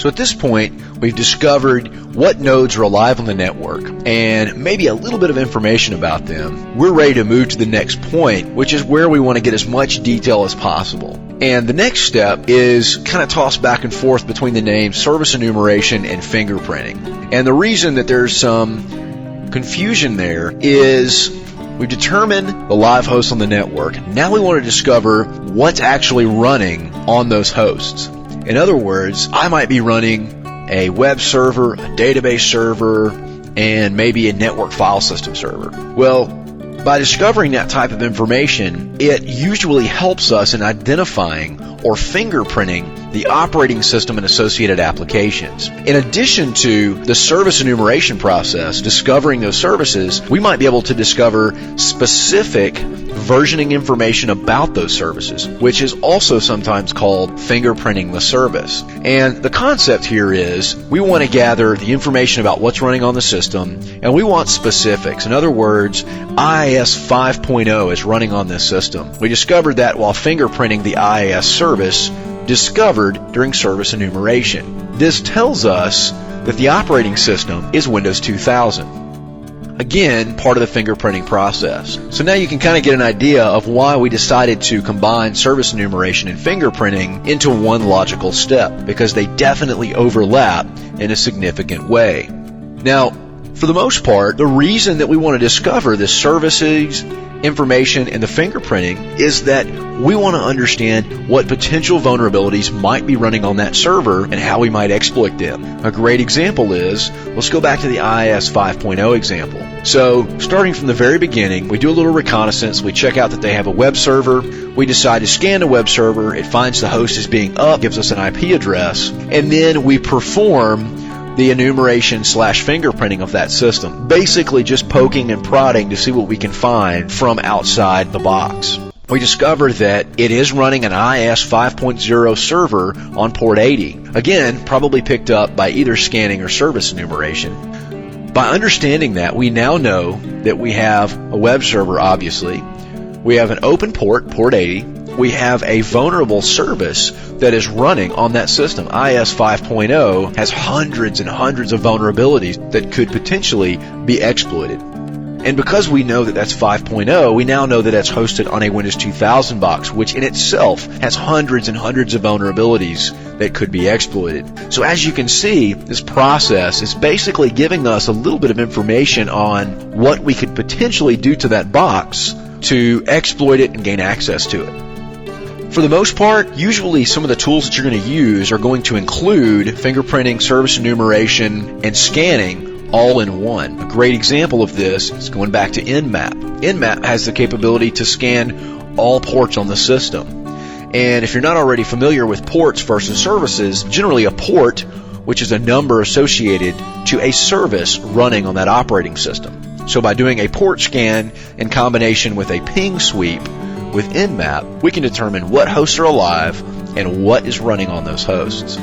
So at this point, we've discovered what nodes are alive on the network and maybe a little bit of information about them. We're ready to move to the next point, which is where we want to get as much detail as possible. And the next step is kind of tossed back and forth between the names service enumeration and fingerprinting. And the reason that there's some confusion there is we've determined the live hosts on the network. Now we want to discover what's actually running on those hosts. In other words, I might be running a web server, a database server, and maybe a network file system server. Well, by discovering that type of information, it usually helps us in identifying or fingerprinting the operating system and associated applications. In addition to the service enumeration process, discovering those services, we might be able to discover specific versioning information about those services, which is also sometimes called fingerprinting the service. And the concept here is we want to gather the information about what's running on the system, and we want specifics. In other words, IIS 5.0 is running on this system. We discovered that while fingerprinting the IIS service discovered during service enumeration. This tells us that the operating system is Windows 2000. Again, part of the fingerprinting process. So now you can kind of get an idea of why we decided to combine service enumeration and fingerprinting into one logical step, because they definitely overlap in a significant way. Now, for the most part, the reason that we want to discover the services, information, and the fingerprinting is that we want to understand what potential vulnerabilities might be running on that server and how we might exploit them. A great example is, let's go back to the IIS 5.0 example. So, starting from the very beginning, we do a little reconnaissance, we check out that they have a web server, we decide to scan the web server, it finds the host as being up, gives us an IP address, and then we perform the enumeration / fingerprinting of that system. Basically just poking and prodding to see what we can find from outside the box. We discover that it is running an IIS 5.0 server on port 80. Again, probably picked up by either scanning or service enumeration. By understanding that, we now know that we have a web server, obviously. We have an open port, port 80. We have a vulnerable service that is running on that system. IIS 5.0 has hundreds and hundreds of vulnerabilities that could potentially be exploited. And because we know that that's 5.0, we now know that it's hosted on a Windows 2000 box, which in itself has hundreds and hundreds of vulnerabilities that could be exploited. So as you can see, this process is basically giving us a little bit of information on what we could potentially do to that box to exploit it and gain access to it. For the most part, usually some of the tools that you're going to use are going to include fingerprinting, service enumeration, and scanning all in one. A great example of this is going back to Nmap. Nmap has the capability to scan all ports on the system. And if you're not already familiar with ports versus services, generally a port, which is a number associated to a service running on that operating system. So by doing a port scan in combination with a ping sweep with Nmap, we can determine what hosts are alive and what is running on those hosts.